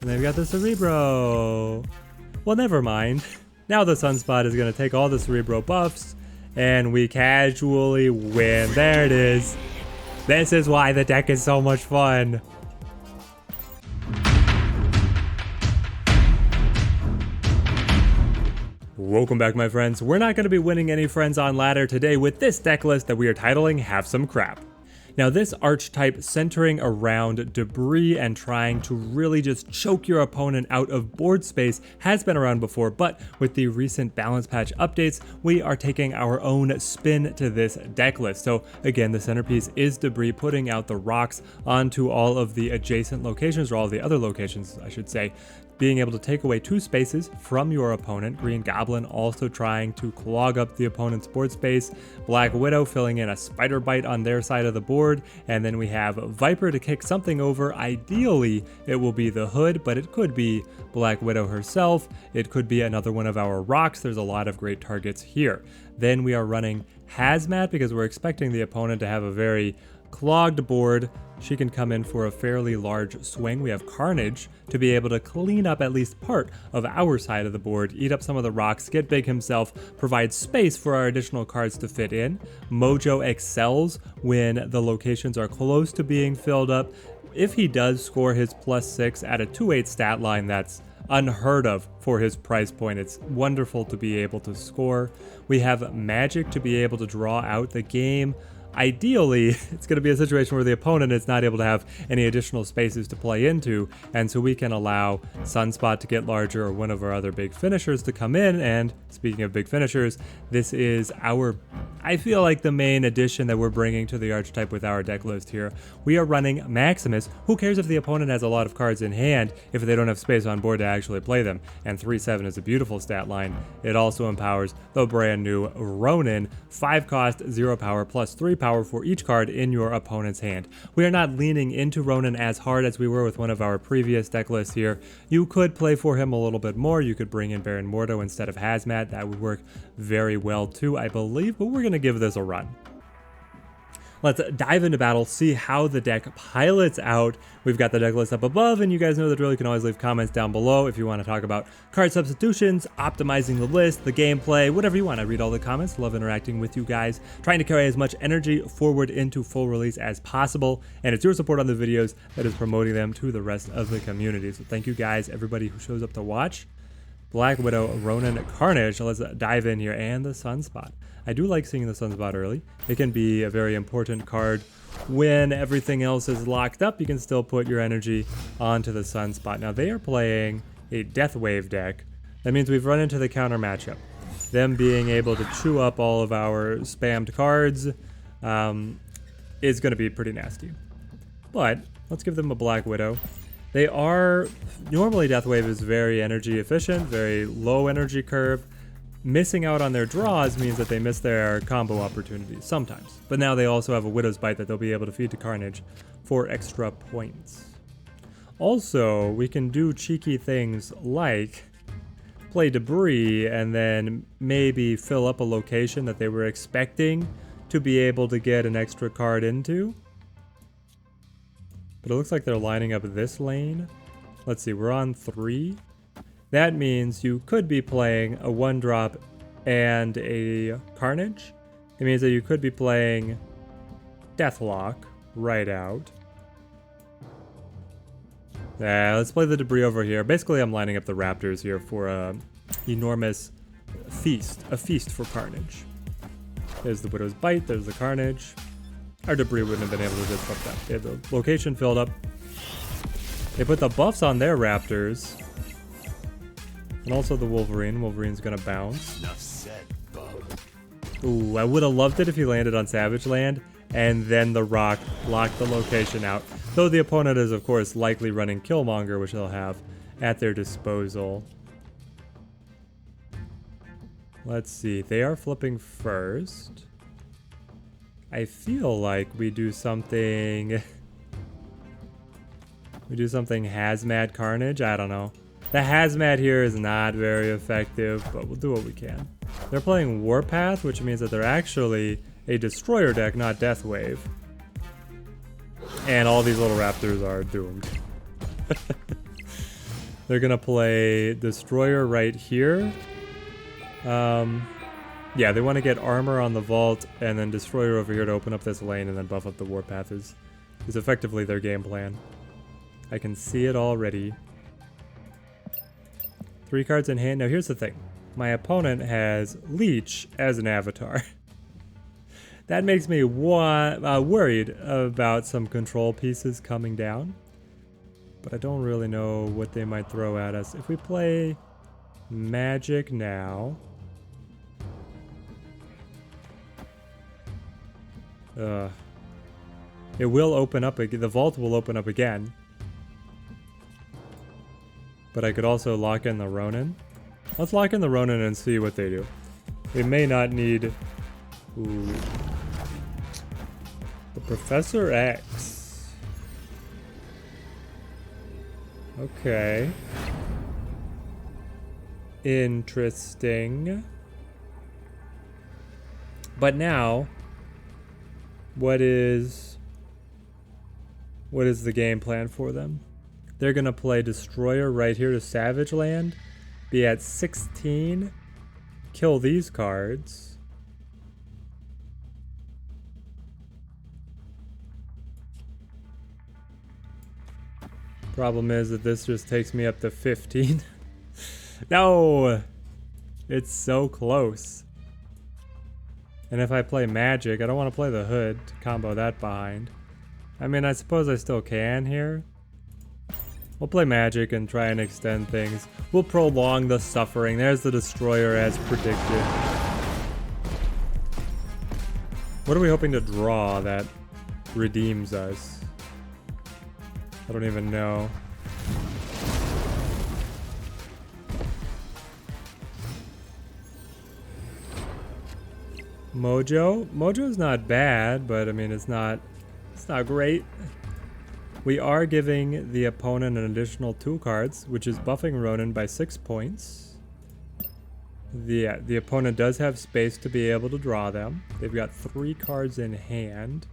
And they've got the Cerebro. Well, never mind. Now the Sunspot is going to take all the Cerebro buffs, and we casually win. There it is. This is why the deck is so much fun. Welcome back, my friends. We're not going to be winning any friends on ladder today with this deck list that we are titling Have Some Crap. Now, this archetype centering around Debrii and trying to really just choke your opponent out of board space has been around before, but with the recent balance patch updates, we are taking our own spin to this deck list. So again, the centerpiece is Debrii putting out the rocks onto all of the adjacent locations, or all the other locations, I should say, being able to take away 2 spaces from your opponent. Green Goblin also trying to clog up the opponent's board space. Black Widow filling in a spider bite on their side of the board. And then we have Viper to kick something over. Ideally, it will be the Hood, but it could be Black Widow herself. It could be another one of our rocks. There's a lot of great targets here. Then we are running Hazmat because we're expecting the opponent to have a very clogged board. She can come in for a fairly large swing. We have Carnage to be able to clean up at least part of our side of the board, eat up some of the rocks, get big himself, provide space for our additional cards to fit in. Mojo excels when the locations are close to being filled up. If he does score his +6 at a 2/8 stat line, that's unheard of for his price point. It's wonderful to be able to score. We have Magik to be able to draw out the game. Ideally, it's going to be a situation where the opponent is not able to have any additional spaces to play into, and so we can allow Sunspot to get larger, or one of our other big finishers to come in. And speaking of big finishers, this is I feel like the main addition that we're bringing to the archetype with our deck list here. We are running Maximus. Who cares if the opponent has a lot of cards in hand if they don't have space on board to actually play them? And 3/7 is a beautiful stat line. It also empowers the brand new Ronan, 5 cost, 0 power, +3 power for each card in your opponent's hand. We are not leaning into Ronan as hard as we were with one of our previous deck lists here. You could play for him a little bit more. You could bring in Baron Mordo instead of Hazmat. That would work very well too, I believe, but we're going to give this a run. Let's dive into battle, see how the deck pilots out. We've got the deck list up above, and you guys know the drill. You can always leave comments down below if you want to talk about card substitutions, optimizing the list, the gameplay, whatever you want. I read all the comments, love interacting with you guys, trying to carry as much energy forward into full release as possible, and it's your support on the videos that is promoting them to the rest of the community. So thank you guys, everybody who shows up to watch. Black Widow, Ronan, Carnage. Let's dive in here, and the Sunspot. I do like seeing the Sunspot early. It can be a very important card when everything else is locked up. You can still put your energy onto the Sunspot. Now they are playing a Death Wave deck. That means we've run into the counter matchup. Them being able to chew up all of our spammed cards is going to be pretty nasty. But let's give them a Black Widow. They are, normally Death Wave is very energy efficient, very low energy curve. Missing out on their draws means that they miss their combo opportunities sometimes. But now they also have a Widow's Bite that they'll be able to feed to Carnage for extra points. Also, we can do cheeky things like play Debrii and then maybe fill up a location that they were expecting to be able to get an extra card into. But it looks like they're lining up this lane. Let's see, we're on 3. That means you could be playing a 1-drop and a Carnage. It means that you could be playing Deathlock right out. Let's play the Debrii over here. Basically, I'm lining up the Raptors here for a enormous feast. A feast for Carnage. There's the Widow's Bite, there's the Carnage. Our Debrii wouldn't have been able to disrupt that. They have the location filled up. They put the buffs on their Raptors. And also the Wolverine. Wolverine's gonna bounce. Enough said, bub. Ooh, I would have loved it if he landed on Savage Land, and then the Rock locked the location out. Though the opponent is, of course, likely running Killmonger, which they'll have at their disposal. Let's see. They are flipping first. I feel like we do something... we do something Hazmat Carnage? I don't know. The Hazmat here is not very effective, but we'll do what we can. They're playing Warpath, which means that they're actually a Destroyer deck, not Death Wave. And all these little Raptors are doomed. They're gonna play Destroyer right here. Yeah, they want to get armor on the vault and then Destroyer over here to open up this lane and then buff up the Warpath is effectively their game plan. I can see it already. 3 cards in hand. Now here's the thing. My opponent has Leech as an avatar. That makes me worried about some control pieces coming down. But I don't really know what they might throw at us. If we play Magik now... it will open up again. The vault will open up again. But I could also lock in the Ronan. Let's lock in the Ronan and see what they do. We may not need... Ooh. The Professor X. Okay. Interesting. But now... What is the game plan for them? They're gonna play Destroyer right here to Savage Land, be at 16, kill these cards. Problem is that this just takes me up to 15. No! It's so close. And if I play Magik, I don't want to play the Hood to combo that behind. I mean, I suppose I still can here. We'll play Magik and try and extend things. We'll prolong the suffering. There's the Destroyer as predicted. What are we hoping to draw that redeems us? I don't even know. Mojo? Mojo's not bad, but I mean it's not great. We are giving the opponent an additional 2 cards, which is buffing Ronan by 6 points. The opponent does have space to be able to draw them. They've got 3 cards in hand.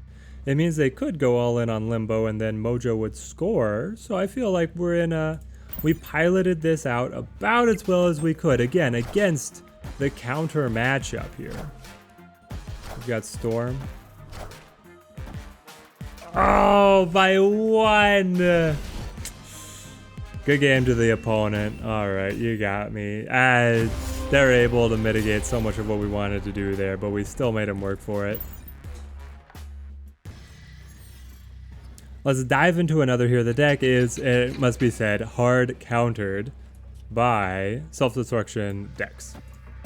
It means they could go all in on Limbo and then Mojo would score. So I feel like we piloted this out about as well as we could. Again, against the counter matchup here. We've got Storm. Oh, by 1! Good game to the opponent. Alright, you got me. They're able to mitigate so much of what we wanted to do there, but we still made them work for it. Let's dive into another here. The deck is, it must be said, hard countered by self-destruction decks.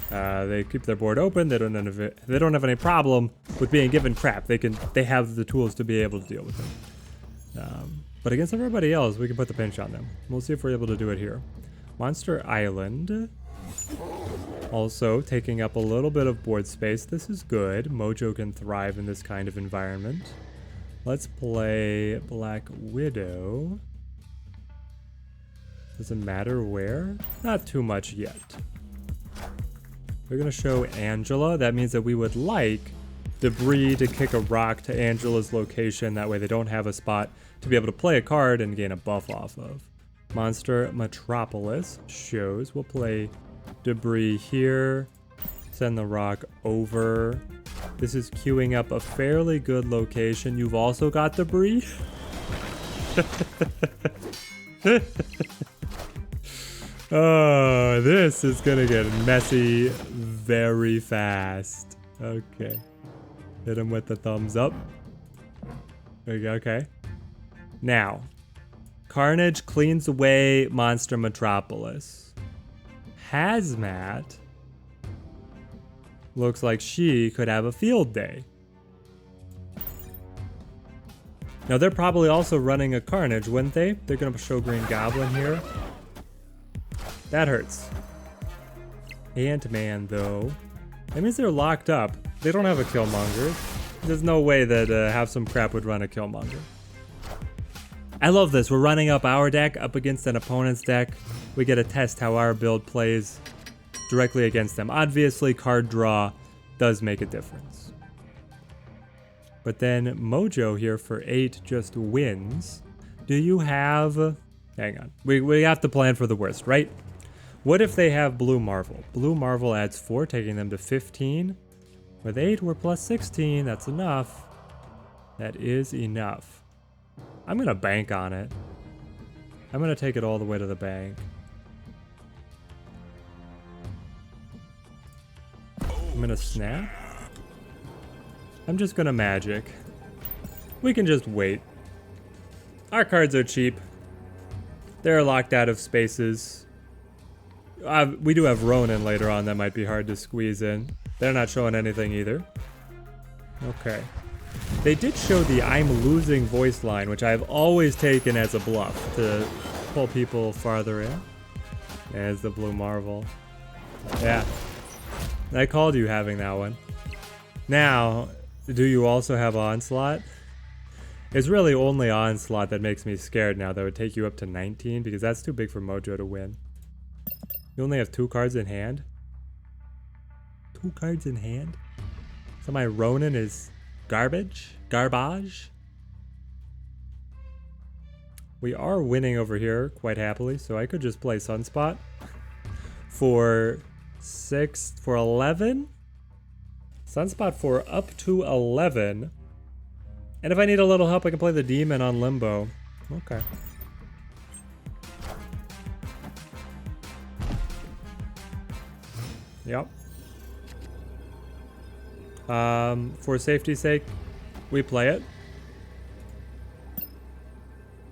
They keep their board open. They don't have any problem with being given crap. They have the tools to be able to deal with them. But against everybody else, we can put the pinch on them. We'll see if we're able to do it here. Monster Island. Also taking up a little bit of board space. This is good. Mojo can thrive in this kind of environment. Let's play Black Widow. Doesn't matter where. Not too much yet. We're gonna show Angela. That means that we would like Debris to kick a rock to Angela's location. That way they don't have a spot to be able to play a card and gain a buff off of. Monster Metropolis shows. We'll play Debris here. Send the rock over. This is queuing up a fairly good location. You've also got Debris. Oh, this is gonna get messy very fast. Okay. Hit him with the thumbs up. There you go, okay. Now, Carnage cleans away Monster Metropolis. Hazmat looks like she could have a field day. Now, they're probably also running a Carnage, wouldn't they? They're gonna show Green Goblin here. That hurts. Ant-Man, though. That means they're locked up. They don't have a Killmonger. There's no way that Have Some Crap would run a Killmonger. I love this. We're running up our deck up against an opponent's deck. We get to test how our build plays directly against them. Obviously, card draw does make a difference. But then Mojo here for 8 just wins. Do you have Hang on. We have to plan for the worst, right? What if they have Blue Marvel? Blue Marvel adds 4, taking them to 15. With 8, we're plus 16. That's enough. That is enough. I'm going to bank on it. I'm going to take it all the way to the bank. I'm going to snap. I'm just going to magic. We can just wait. Our cards are cheap. They're locked out of spaces. We do have Ronan later on that might be hard to squeeze in. They're not showing anything either. Okay. They did show the I'm losing voice line, which I've always taken as a bluff to pull people farther in. There's the Blue Marvel. Yeah. I called you having that one. Now, do you also have Onslaught? It's really only Onslaught that makes me scared now. That would take you up to 19 because that's too big for Mojo to win. You only have 2 cards in hand? 2 cards in hand? So my Ronan is garbage? Garbage? We are winning over here quite happily, so I could just play Sunspot for 11? Sunspot for up to 11. And if I need a little help, I can play the Demon on Limbo. Okay. Yep. For safety's sake, we play it.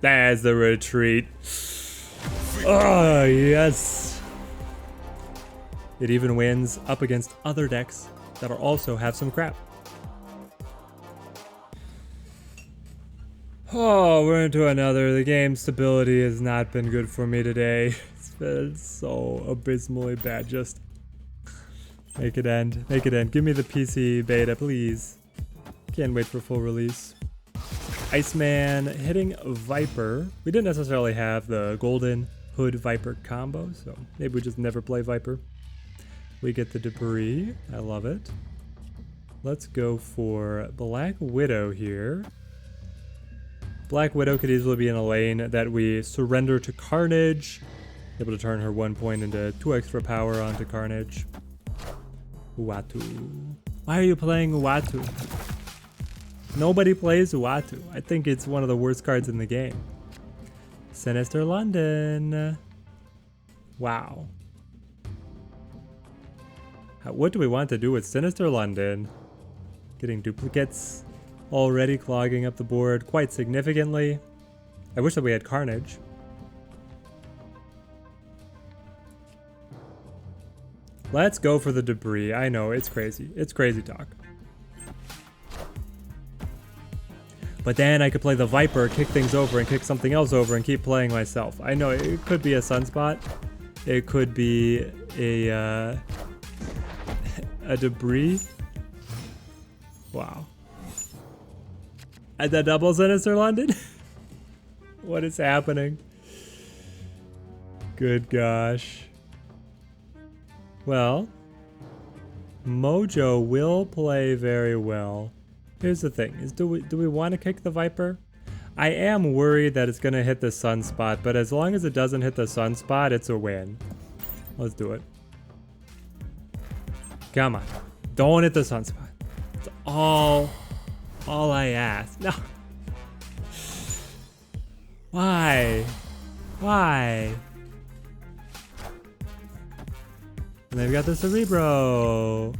There's the retreat. Oh, yes. It even wins up against other decks that are also have some crap. Oh, we're into another. The game stability has not been good for me today. It's been so abysmally bad. Just make it end. Make it end. Give me the PC beta, please. Can't wait for full release. Iceman hitting Viper. We didn't necessarily have the Golden Hood Viper combo, so maybe we just never play Viper. We get the Debris. I love it. Let's go for Black Widow here. Black Widow could easily be in a lane that we surrender to Carnage. Able to turn her 1 point into 2 extra power onto Carnage. Uatu. Why are you playing Uatu? Nobody plays Uatu. I think it's one of the worst cards in the game. Sinister London. Wow. What do we want to do with Sinister London? Getting duplicates. Already clogging up the board quite significantly. I wish that we had Carnage. Let's go for the Debris. I know, it's crazy. It's crazy talk. But then I could play the Viper, kick things over, and kick something else over, and keep playing myself. I know, it could be a Sunspot. It could be a Debris. Wow. And the double Sinister London? What is happening? Good gosh. Well, Mojo will play very well. Here's the thing: is do we want to kick the Viper? I am worried that it's gonna hit the Sunspot, but as long as it doesn't hit the Sunspot, it's a win. Let's do it. Come on, don't hit the Sunspot. It's all I ask. No. Why? Why? And they've got the Cerebro.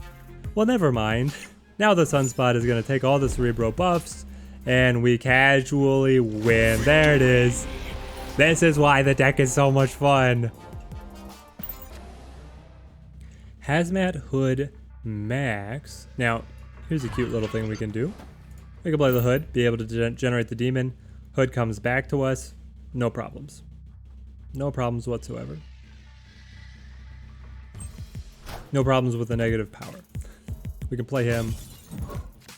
Well, never mind. Now the Sunspot is going to take all the Cerebro buffs, and we casually win. There it is. This is why the deck is so much fun. Hazmat Hood Max. Now, here's a cute little thing we can do. We can play the Hood, be able to generate the Demon. Hood comes back to us. No problems. No problems whatsoever. No problems with the negative power. We can play him.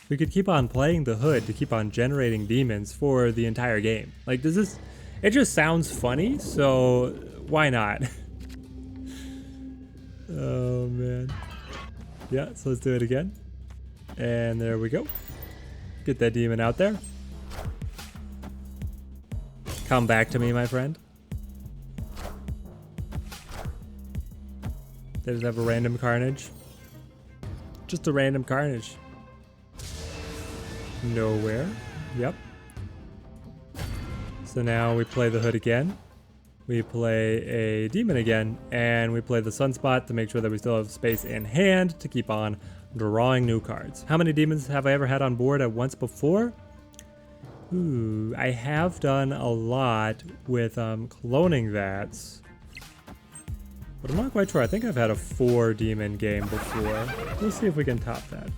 We could keep on playing the Hood to keep on generating demons for the entire game. Like, does this... It just sounds funny, so why not? Oh, man. Yeah, so let's do it again. And there we go. Get that demon out there. Come back to me, my friend. They just have a random Carnage. Just a random Carnage. Nowhere. Yep. So now we play the Hood again. We play a Demon again. And we play the Sunspot to make sure that we still have space in hand to keep on drawing new cards. How many Demons have I ever had on board at once before? Ooh, I have done a lot with cloning that. But I'm not quite sure. I think I've had a 4 Demon game before. We'll see if we can top that.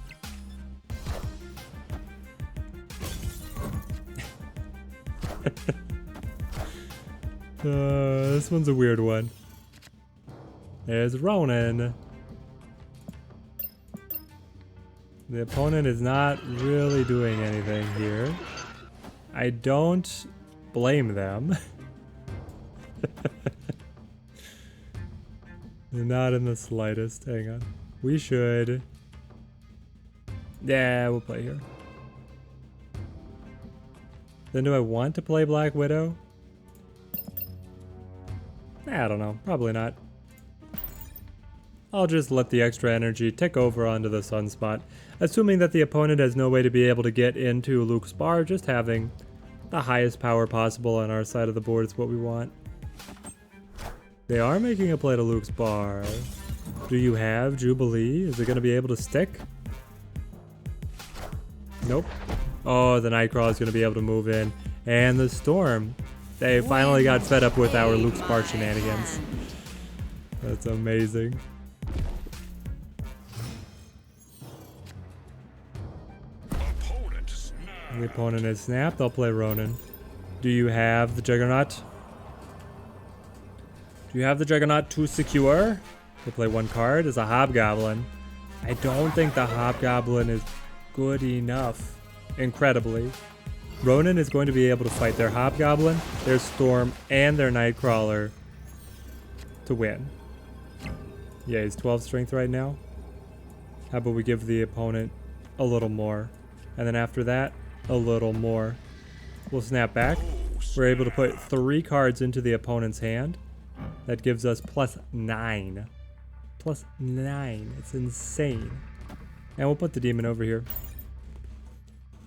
This one's a weird one. There's Ronan. The opponent is not really doing anything here. I don't blame them. Not in the slightest. Hang on. We should... Yeah, we'll play here. Then do I want to play Black Widow? I don't know. Probably not. I'll just let the extra energy tick over onto the Sunspot, assuming that the opponent has no way to be able to get into Luke's bar. Just having the highest power possible on our side of the board is what we want. They are making a play to Luke's bar. Do you have Jubilee? Is it going to be able to stick? Nope. Oh, the Nightcrawler is going to be able to move in. And the Storm. They finally got fed up with our Luke's bar shenanigans. That's amazing. The opponent is snapped. I'll play Ronan. Do you have the Juggernaut? Do you have the Juggernaut to secure? They play 1 card as a Hobgoblin. I don't think the Hobgoblin is good enough. Incredibly. Ronan is going to be able to fight their Hobgoblin, their Storm, and their Nightcrawler to win. Yeah, he's 12 strength right now. How about we give the opponent a little more? And then after that, a little more. We'll snap back. We're able to put 3 cards into the opponent's hand. That gives us +9. +9. It's insane. And we'll put the Demon over here.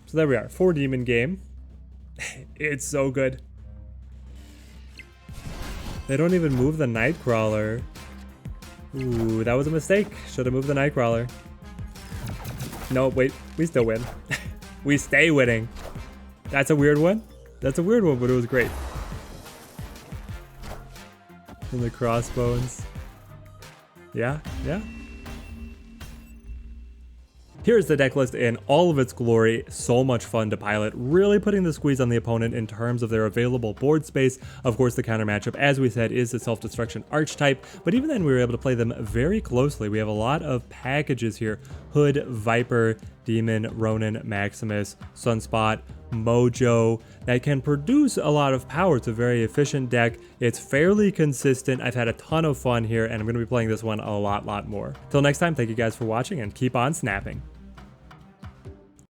So there we are. 4 Demon game. It's so good. They don't even move the Nightcrawler. Ooh, that was a mistake. Should have moved the Nightcrawler. No, wait. We still win. We stay winning. That's a weird one. That's a weird one, but it was great. And the crossbones. Yeah, yeah. Here's the deck list in all of its glory. So much fun to pilot, really putting the squeeze on the opponent in terms of their available board space. Of course, the counter matchup, as we said, is the self-destruction archetype, but even then we were able to play them very closely. We have a lot of packages here. Hood, Viper, Demon, Ronan, Maximus, Sunspot, Mojo, that can produce a lot of power. It's a very efficient deck. It's fairly consistent. I've had a ton of fun here, and I'm going to be playing this one a lot more. Till next time, thank you guys for watching, and keep on snapping.